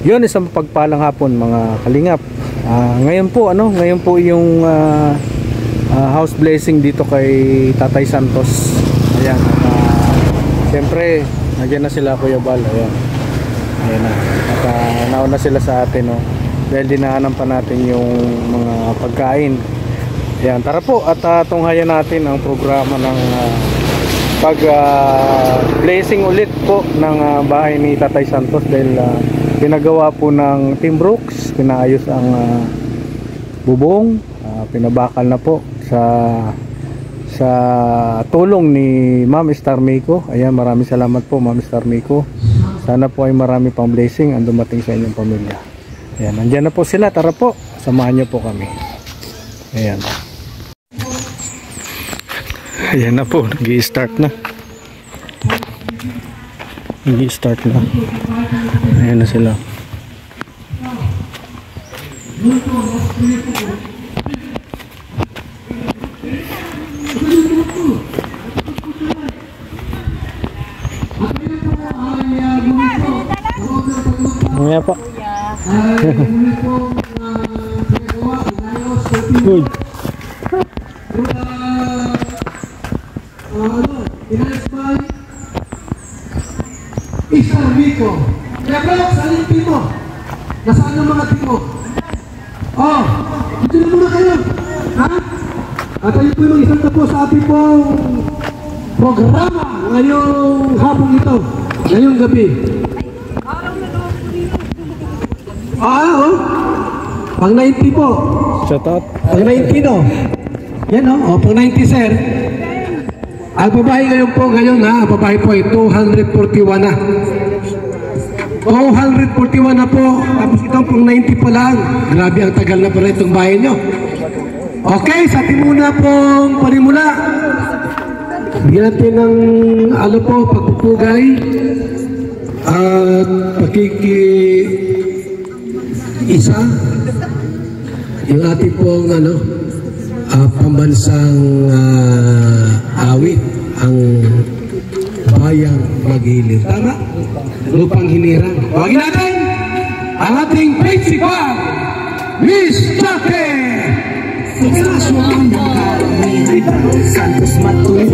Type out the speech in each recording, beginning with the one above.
Yun, isang pagpalang hapon mga kalingap. Ngayon po yung house blessing dito kay Tatay Santos. Ayan, siyempre nandiyan na sila Kuya Bal. Ayan na, at nauna sila sa atin, no? Dahil dinaanan pa natin yung mga pagkain. Ayan, tara po at tunghayan natin ang programa ng blessing ulit po ng bahay ni Tatay Santos. Dahil pinagawa po ng Team Brooks, pinaayos ang bubong, pinabakal na po sa tulong ni Ma'am Star Miko. Ayan, maraming salamat po Ma'am Star Miko. Sana po ay marami pang blessing ang dumating sa inyong pamilya. Ayan, nandiyan na po sila. Tara po, samahan niyo po kami. Ayan. Ayan na po, nag-i-start na. Nag-i-start na. Ayan na sila. Mamaya pa. Uy. Isang Miko. Kaya bro, salin timo. Nasaan ang mga timo? Oh, dito na muna kayo. Ha? At ayun po yung isang tapo sa ating pong programa ngayong hapong ito. Ngayong gabi. Oh. Pang 90 po. Shout out. Pang 90 no. Yan no, pang 90 sir. Ang babae ngayon ha, ang babae po ay 241 na. 241 na po, tapos itong pang 90 pa lang. Grabe ang tagal na pala itong bahay nyo. Okay, sa ating muna pong panimula. Bigyan natin ng pagpupugay at isa yung ating pong pambansang awit, ang bayang Magiliw. Tama? Lupang Hinirang. Tawagin natin ang ating principal, Miss Jackie Santos Matuin.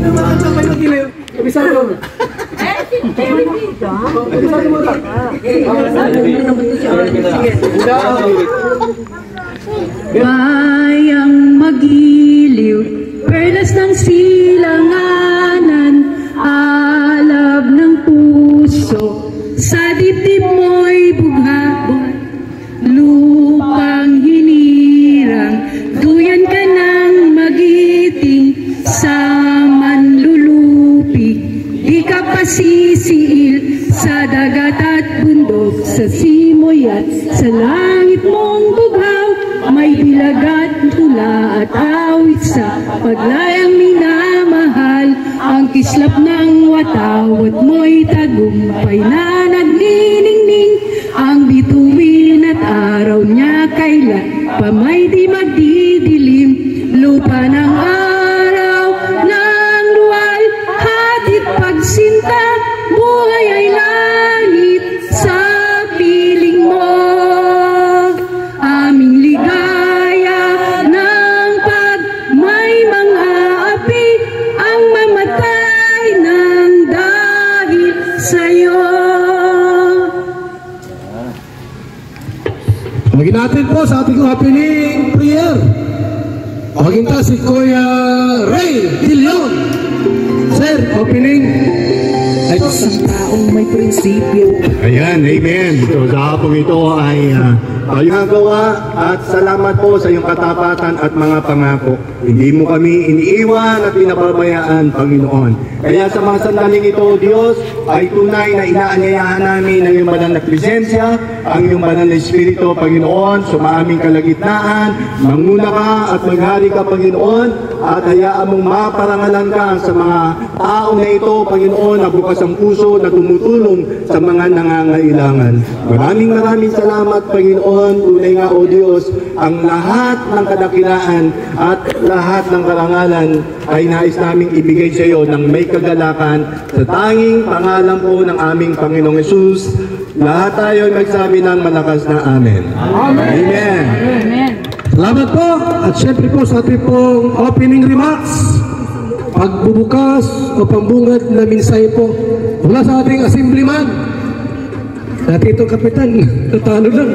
Bayang Magiliw, perlas ng silanganan, alab ng puso, sa dibdib mo'y bugha-buhay, lupang hinirang, duyan ka ng magiting, sa manlulupi, di ka pasisiil, sa dagat at bundok, sa simoy at sa langit mong bughaw, may bilagat, tula at awit sa paglayang minamahal, ang kislap ng watawat mo'y tagumpay na nagniningning, ang bituin at araw niya kailan pa may di magdidilim, lupa ng araw ng luwal, hatid pagsinta, buhay ay langit sa piling mo. Aming ligaya ng pag may mga api, ang mamatay ng dahil sa'yo. Tawagin natin po sa ating opening prayer. Tawagin ta si Kuya Ray Dilion. Sir, opening. Isang taong may prinsipyo. Ayan, amen. So sa hapong ito ay iyong gawa at salamat po sa iyong katapatan at mga pangako. Hindi mo kami iniiwan at pinababayaan, Panginoon. Kaya sa mga sandaling ito, Diyos, ay tunay na inaanyayahan namin ang iyong banal na presensya, ang iyong banal na Espiritu, Panginoon, sa maaming kalagitnaan. Manguna ka at maghari ka, Panginoon, at hayaan mong maparangalan ka sa mga tao na ito, Panginoon, na bukas ang puso na tumutulong sa mga nangangailangan. Maraming salamat, Panginoon. Tunay nga, O Diyos, ang lahat ng kadakilaan at lahat ng karangalan ay nais naming ibigay sa iyo ng may kagalakan sa tanging pangalan po ng aming Panginoong Hesus. Lahat tayo ay magsabi ng malakas na Amen. Amen. Salamat po. At syempre po sa ating pong opening remarks, pagbubukas o pambungad na mensahe po mula sa ating assemblyman. Dati itong kapitan, natalo lang.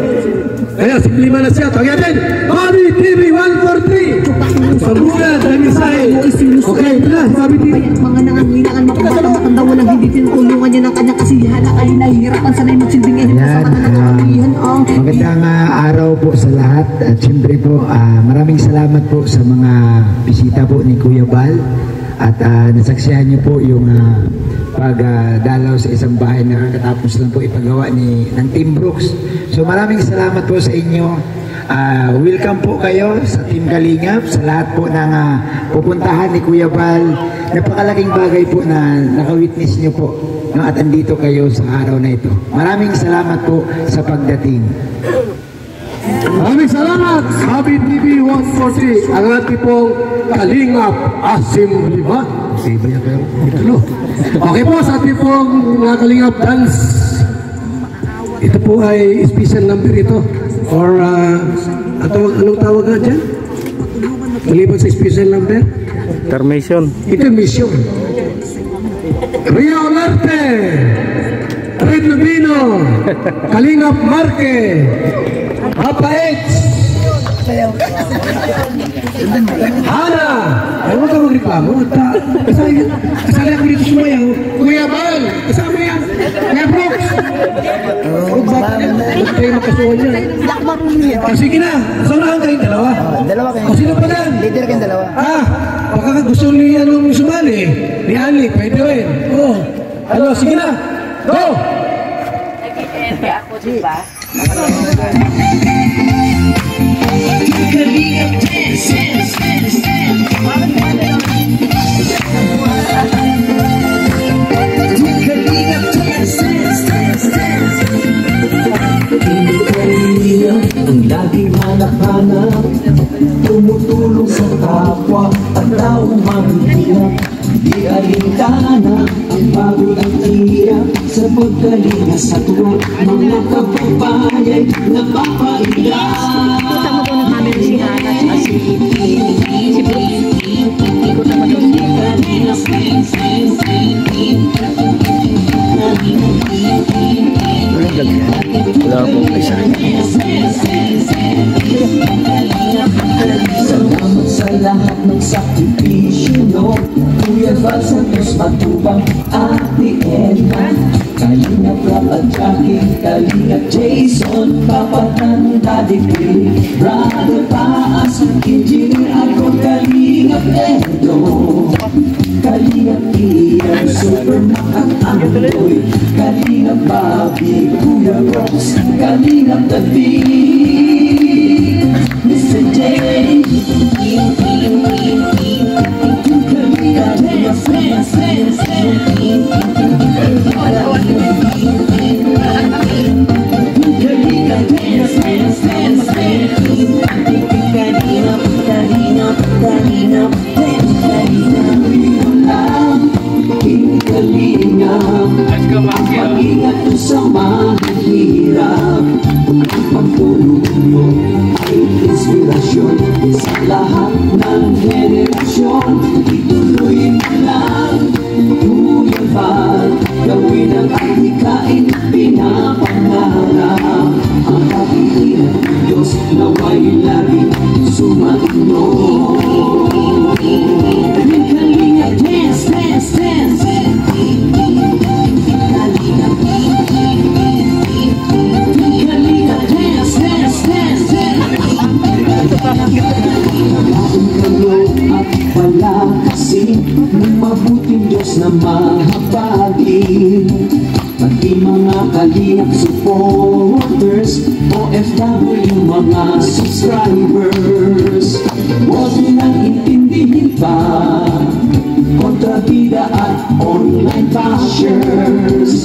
Kaya assemblyman na siya. Tawagin natin, Bobby TV 143. Pambungad na mensahe. Okay, ito na, Bobby TV. Mga nangangailangan matanda walang hindi tinutulungan niya ng kanyang kasiyahan ay nahihirapan sanay magsilbing edit sa mga nangangailangan. Magandang araw po sa lahat at siyempre po maraming salamat po sa mga bisita po ni Kuya Bal at nasaksihan niyo po yung pagdalaw sa isang bahay na kakatapos lang po ipagawa ng Team Brooks. So maraming salamat po sa inyo. Welcome po kayo sa Team Kalingap, sa lahat po ng pupuntahan ni Kuya Bal. Napakalaking bagay po na nakawitness niyo po, no? At andito kayo sa araw na ito. Maraming salamat po sa pagdating. Maraming salamat, Bobby TV 143. Ang ating pong Kalingap Assemblyman. Okay po, sa ating pong Kalingap Dance. Ito po ay special number ito. Or anong tawag nga dyan? Maliban sa special number? Intermission. Intermission. Rio Olarte, Red Lubino, Kalingap Marque, Papa H, Hana. Ay, huwag ka magreklamo. Kasali ako dito sumayaw. Kuya Bal, kasama yan. Kuya Brooks. Huwag ba't kayo makasuhan yan? O sige na, samahan kayong dalawa. Dalawa kayo. O sino pa yan? Leader kayong dalawa. Baka gusto ni anong sumali. Ni Ali, pwede rin. Sige na. Go! Nag-i-envy ako, diba? Ang laging hanap-hanap, tumutulong sa kapwa at taong mahihirap. Di alintana ang pagod at hirap sa pagkalinga sa tuwa. Mga kababayan na mapailan. Kasama ko ng kami si Hana at si Brooks. Ikot naman doon si Wala pong isa. Salamat sa lahat ng sakripisyo, no? Kuya Val Santos Matubang, Ate Edna, Kalingap Rap at Jackie, Kalingap Jason, Papa Tan, Daddy Bill, Brother Paas, Engineer ako, Kalingap Edo, Kalingap Ian, Superman at Andoy, Kalingap Bobby, Kuya Ross, Kalingap David, Mr. J, Mag-ingat sa mahirap. Ang pagtulong mo ay inspirasyon sa lahat ng henerasyon. Ituloy mo lang, Kuya Val, gawin ang adhikain at pinapangarap. Ang pag-iingat ng Diyos nawa'y laging sumainyo. Kalingap dance, dance, dance. Palakasin ng mabuting Diyos na mahabagin. Pati mga kalingap supporters, OFW mga subscribers, huwag nang intindihan intindihin pa kontrabida at online bashers.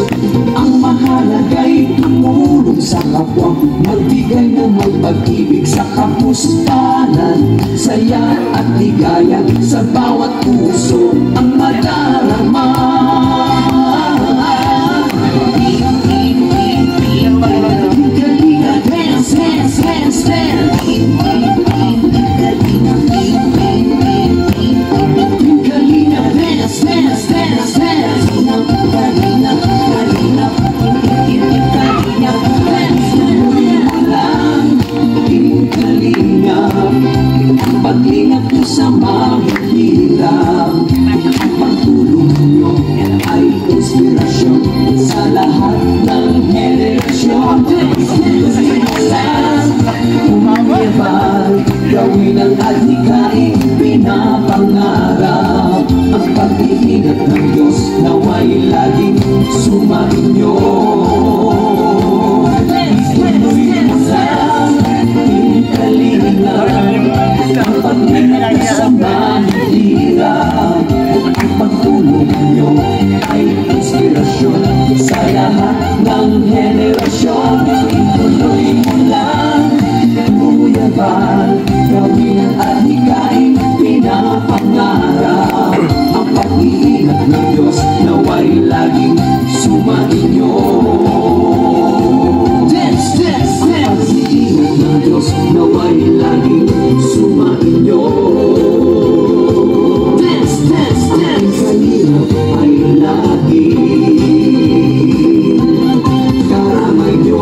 Ang mahalaga'y tumulong sa kapwa, magbigay ng may pag-ibig sa kapustanan, saya at ligaya sa bawat puso ang madarama. Dance, dance, dance, dance. Pag-ingat ko sa mahihirap, ang pagtulong nyo ay inspirasyon sa lahat ng henerasyon. Gawin ang adhikain pinapangarap, ang pag-iingat ng Diyos nawa'y laging sumainyo. Ituloy mo lang, pinakalinang ang pag-ingat sa mahihirap, ang pagtulong nyo ay inspirasyon sa lahat ng henerasyon. Ituloy mo lang, Kuya Bal, gawin ang adhikain pinapangarap, ang pag-iingat ng Diyos nawa'y laging sumainyo. Dance, dance, dance. Ang pag-iingat ng Diyos nawa'y laging sumainyo. Dance, dance, dance. Ang hirap ay laging karamay nyo.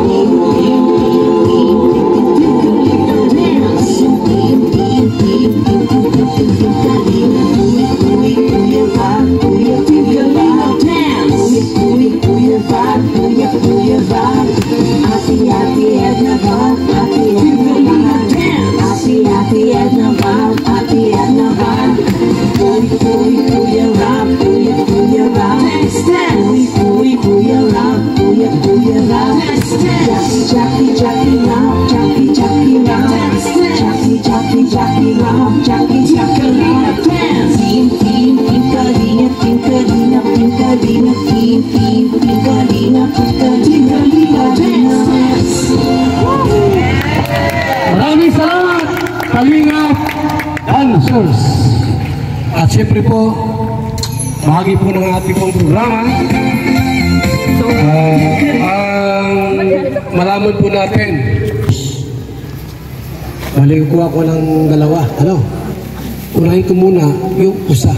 Maraming salamat, Kalingap Dancers. At siyempre po, bahagi po ng ating pong programa, malaman po natin. Malikuha ko ng dalawa. Ano? Unahin ko muna yung isa.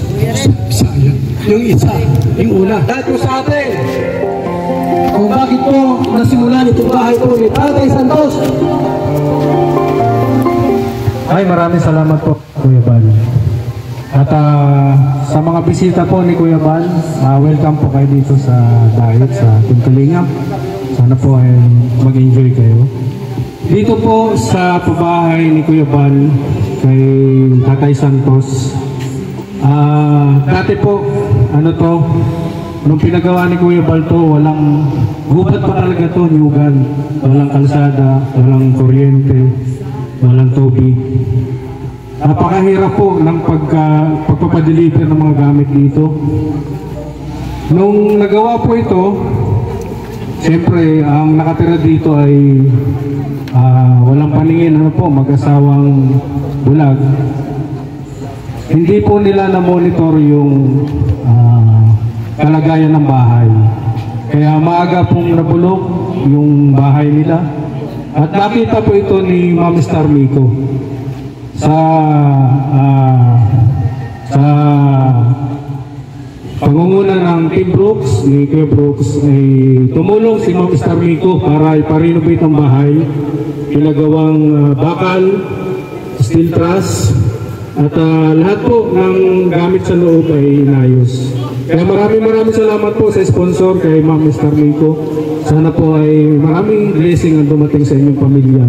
Yung isa. Yung una. Dahil po sa atin, kung bakit po nasimulan itong bahay po ni Tatay Santos. Ay, maraming salamat po, Kuya Bal. At sa mga bisita po ni Kuya Bal, welcome po kayo dito sa diet sa Kalingap. Sana po ay mag-enjoy kayo. Dito po sa pabahay ni Kuya Bal kay Tatay Santos. Dati po, nung pinagawa ni Kuya Bal to, walang gubat pa talaga to, nyugan. Walang kalsada, walang kuryente, walang tubig. Napakahirap po ng pagpapadeliver ng mga gamit dito. Nung nagawa po ito, siyempre ang nakatira dito ay walang paningin, mag-asawang bulag. Hindi po nila na-monitor yung kalagayan ng bahay. Kaya maaga pong nabulok yung bahay nila. At nakita po ito ni Ma'am Star Miko sa pangunguna ng Team Brooks, ni Kuya Brooks, ay tumulong si Ma'am Star Miko para iparenovate ang bahay. Pinagawang bakal, steel truss, at lahat po ng gamit sa loob ay inayos. Kaya maraming salamat po sa sponsor kay Ma'am Star Miko. Sana po ay maraming blessing ang dumating sa inyong pamilya.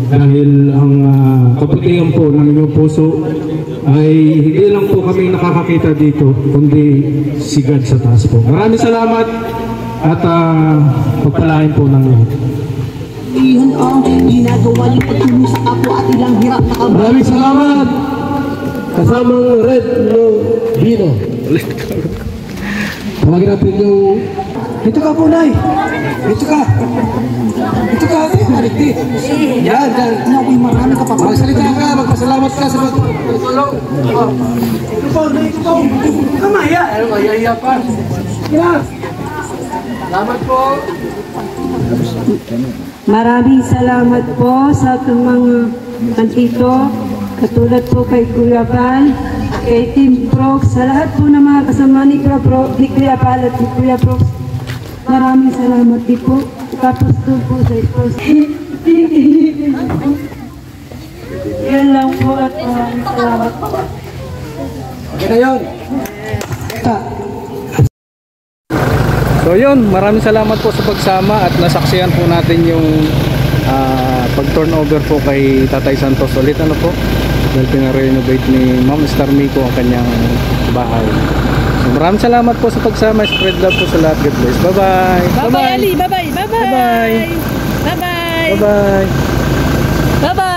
Dahil ang kabutihan po ng inyong puso ay hindi lang po kami nakakakita dito, kundi si God sa taas po. Maraming salamat at pagpalain po ng lahat. Ginagawa niyo pagtulong sa kapwa at ilang hirap na kabayan. Maraming salamat! kasamang Red Vino. Tawagin natin yung... Dito ka po, Nay. Dito ka. Dito ka, ate. Maligti. Yan, yan. Naku, marami ka pa. Magsalita ka, magpasalamat ka sa pagtulong. Ito po, Nay, ito po. Huwag ka mahiya. Ano, mahiya pa. Yan. Salamat po. Maraming salamat po sa ating mga nandito, katulad po kay Kuya Val, kay Team Prox, sa lahat po ng mga kasama ni Kuya Val at ni Kuya Prox. Maraming salamat din po. Tapos doon po sa ito. Yan lang po at maraming salamat po. Okay na yun. So yun, maraming salamat po sa pagsama at nasaksihan po natin yung pag-turnover po kay Tatay Santos ulit, ano po, dahil pinarenovate ni Ma'am Star Miko ang kanyang bahay. So maraming salamat po sa pagsama. Spread love po sa lahat. God bless. Bye bye. Bye-bye, Ali. Bye-bye. Bye-bye. Bye bye. Bye-bye. Bye bye. Bye-bye.